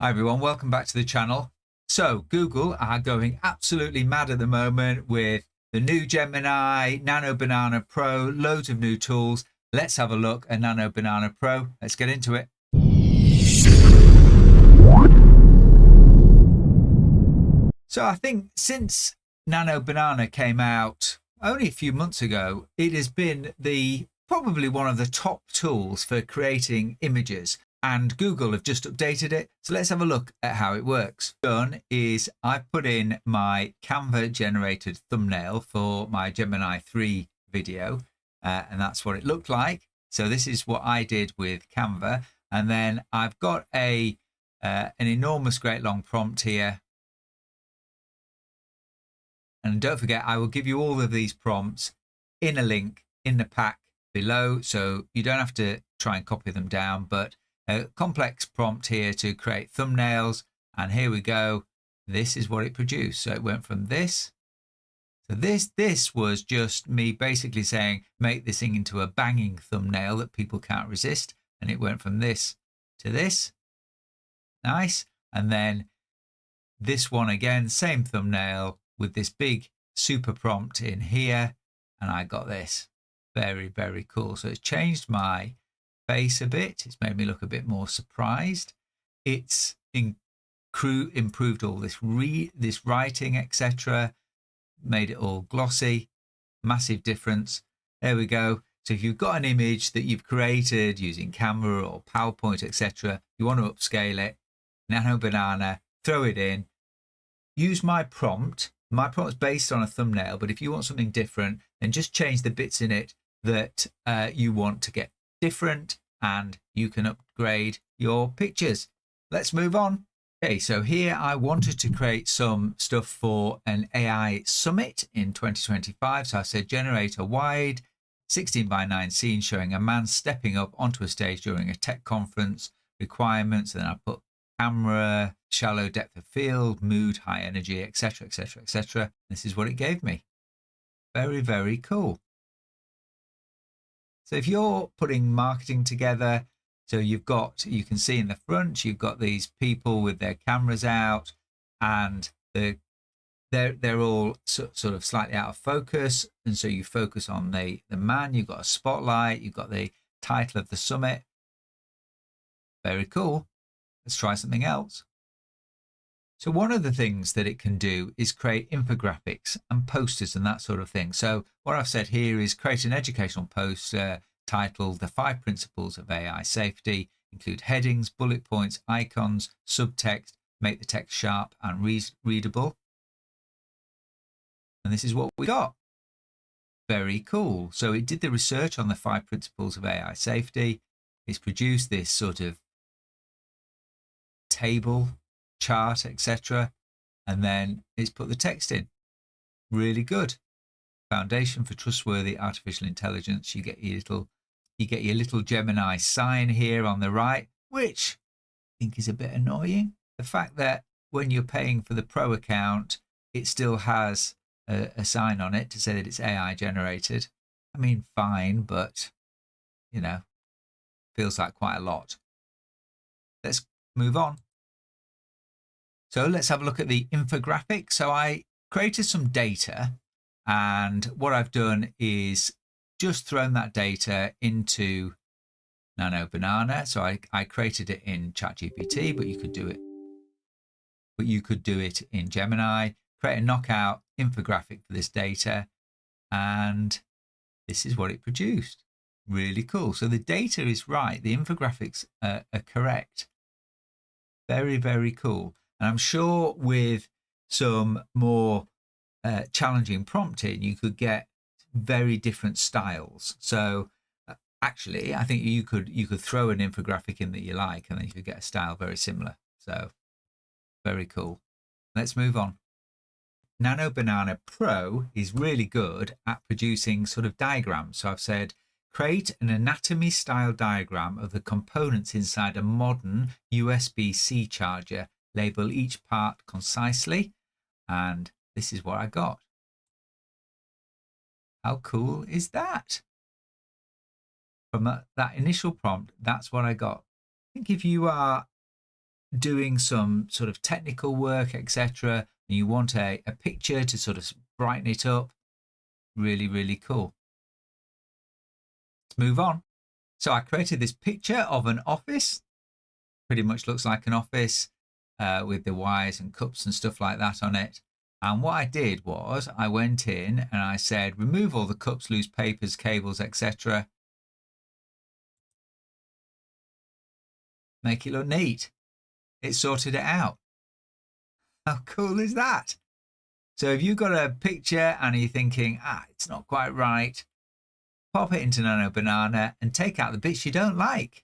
Hi everyone, welcome back to the channel. So Google are going absolutely mad at the moment with the new Gemini, Nano Banana Pro, loads of new tools. Let's have a look at Nano Banana Pro. Let's get into it. So I think since Nano Banana came out only a few months ago, it has been probably one of the top tools for creating images. And Google have just updated it. So let's have a look at how it works. What I've done is I've put in my Canva generated thumbnail for my Gemini 3 video, and that's what it looked like. So this is what I did with Canva. And then I've got an enormous, great long prompt here. And don't forget, I will give you all of these prompts in a link in the pack below, so you don't have to try and copy them down, but a complex prompt here to create thumbnails. And here we go. This is what it produced. So it went from this. So this was just me basically saying, make this thing into a banging thumbnail that people can't resist. And it went from this to this. Nice. And then this one again, same thumbnail with this big super prompt in here. And I got this. Very, very cool. So it's changed my face a bit. It's made me look a bit more surprised. It's improved all this writing, etc. Made it all glossy. Massive difference. There we go. So if you've got an image that you've created using Canva or PowerPoint, etc., you want to upscale it, Nano Banana, throw it in. Use my prompt. My prompt's based on a thumbnail, but if you want something different, then just change the bits in it that you want to get different, and you can upgrade your pictures. Let's move on. Okay, so here I wanted to create some stuff for an AI summit in 2025. So I said generate a wide 16:9 scene showing a man stepping up onto a stage during a tech conference. Requirements, and then I put camera, shallow depth of field, mood, high energy, etc., etc., etc. This is what it gave me. Very, very cool. So if you're putting marketing together, so you can see in the front, you've got these people with their cameras out, and they're all sort of slightly out of focus, and so you focus on the man. You've got a spotlight. You've got the title of the summit. Very cool. Let's try something else. So one of the things that it can do is create infographics and posters and that sort of thing. So what I've said here is create an educational poster titled The 5 Principles of AI Safety, include headings, bullet points, icons, subtext, make the text sharp and readable. And this is what we got. Very cool. So it did the research on the 5 Principles of AI Safety. It's produced this sort of table, chart, etc., and then it's put the text in. Really good. Foundation for trustworthy artificial intelligence. You get your little Gemini sign here on the right, which I think is a bit annoying. The fact that when you're paying for the Pro account, it still has a sign on it to say that it's AI generated. I mean, fine, but feels like quite a lot. Let's move on. So let's have a look at the infographic. So I created some data, and what I've done is just thrown that data into Nano Banana. So I created it in ChatGPT, but you could do it in Gemini. Create a knockout infographic for this data, and this is what it produced. Really cool. So the data is right. The infographics are correct. Very, very cool. And I'm sure with some more challenging prompting, you could get very different styles. So actually, I think you could throw an infographic in that you like, and then you could get a style very similar. So very cool. Let's move on. Nano Banana Pro is really good at producing sort of diagrams. So I've said, create an anatomy style diagram of the components inside a modern USB-C charger. Label each part concisely. And this is what I got. How cool is that? From that initial prompt, that's what I got. I think if you are doing some sort of technical work, etc., and you want a picture to sort of brighten it up, really, really cool. Let's move on. So I created this picture of an office. Pretty much looks like an office with the wires and cups and stuff like that on it. And what I did was I went in and I said, remove all the cups, loose papers, cables, etc. Make it look neat. It sorted it out. How cool is that? So if you've got a picture and you're thinking, it's not quite right, pop it into Nano Banana and take out the bits you don't like.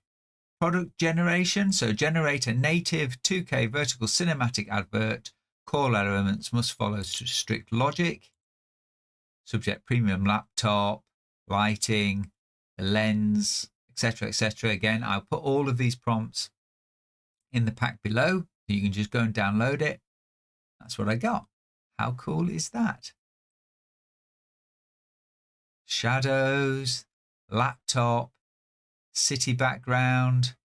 Product generation. So generate a native 2K vertical cinematic advert. Core elements must follow strict logic. Subject premium laptop, lighting, the lens, etc., etc. Again, I'll put all of these prompts in the pack below. You can just go and download it. That's what I got. How cool is that? Shadows, laptop, city background,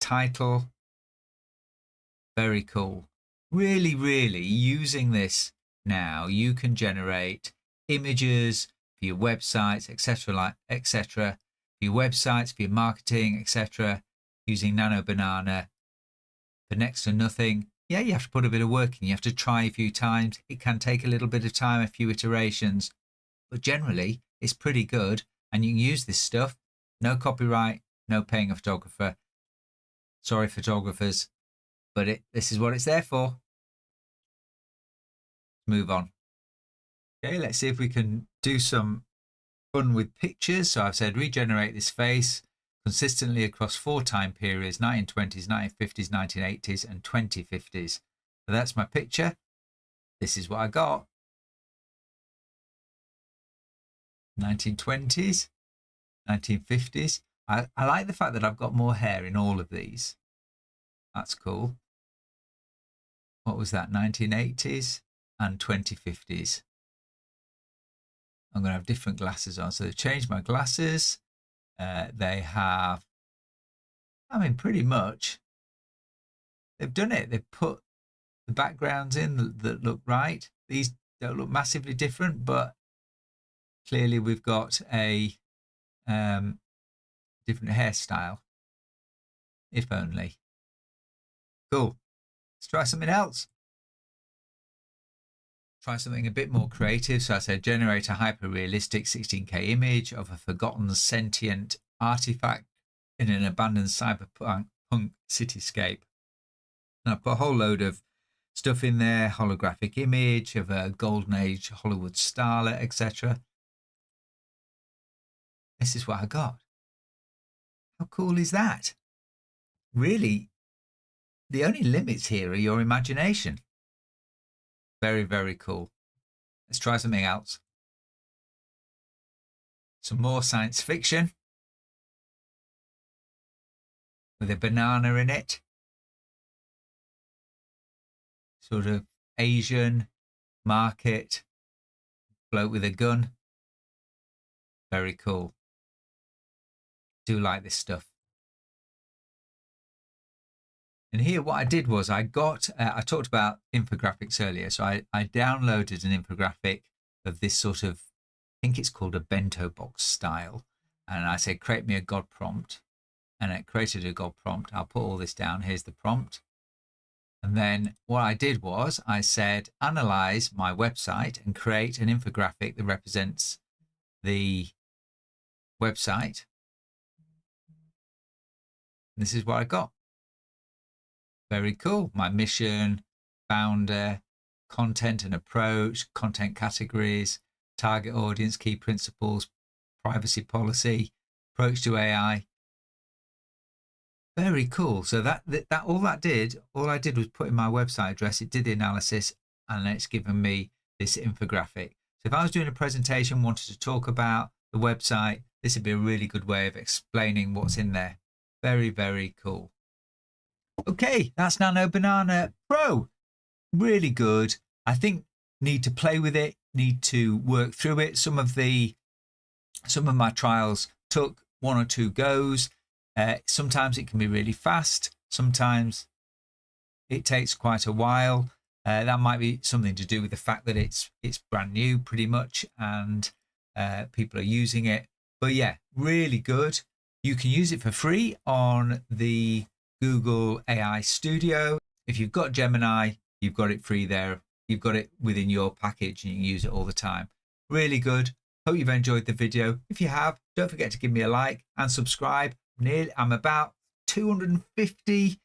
title. Very cool. Really, really using this now, you can generate images for your websites, etc., for your websites, for your marketing, etc., using Nano Banana for next to nothing. Yeah, you have to put a bit of work in. You have to try a few times. It can take a little bit of time, a few iterations, but generally it's pretty good. And you can use this stuff. No copyright, no paying a photographer. Sorry, photographers, but this is what it's there for. Move on. Okay, let's see if we can do some fun with pictures. So I've said regenerate this face consistently across 4 time periods: 1920s, 1950s, 1980s, and 2050s. So that's my picture. This is what I got. 1920s, 1950s. I like the fact that I've got more hair in all of these. That's cool. What was that? 1980s and 2050s. I'm going to have different glasses on. So they've changed my glasses. They have, pretty much, they've done it. They've put the backgrounds in that look right. These don't look massively different, but clearly we've got a different hairstyle, if only. Cool. Let's try something else. Try something a bit more creative. So I said generate a hyper-realistic 16K image of a forgotten sentient artifact in an abandoned cyberpunk cityscape. And I put a whole load of stuff in there, holographic image of a golden age Hollywood starlet, etc. This is what I got. How cool is that? Really, the only limits here are your imagination. Very, very cool. Let's try something else. Some more science fiction with a banana in it. Sort of Asian market, bloke with a gun. Very cool. Do like this stuff. And here what I did was I talked about infographics earlier. So I downloaded an infographic of this sort of, I think it's called a bento box style. And I said, create me a God prompt. And it created a God prompt. I'll put all this down. Here's the prompt. And then what I did was I said, analyze my website and create an infographic that represents the website. And this is what I got. Very cool. My mission, founder, content and approach, content categories, target audience, key principles, privacy policy, approach to AI. Very cool. So all I did was put in my website address. It did the analysis and it's given me this infographic. So if I was doing a presentation, wanted to talk about the website, this would be a really good way of explaining what's in there. Very, very cool. Okay, that's Nano Banana Pro. Really good. I think need to play with it, need to work through it. Some of my trials took 1 or 2 goes. Sometimes it can be really fast. Sometimes it takes quite a while. That might be something to do with the fact that it's brand new pretty much, and people are using it. But yeah, really good. You can use it for free on the Google AI Studio. If you've got Gemini, you've got it free there. You've got it within your package and you can use it all the time. Really good. Hope you've enjoyed the video. If you have, don't forget to give me a like and subscribe. I'm about 250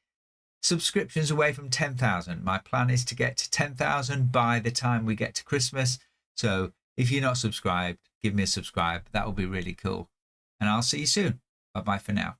subscriptions away from 10,000. My plan is to get to 10,000 by the time we get to Christmas. So if you're not subscribed, give me a subscribe. That will be really cool. And I'll see you soon. Bye-bye for now.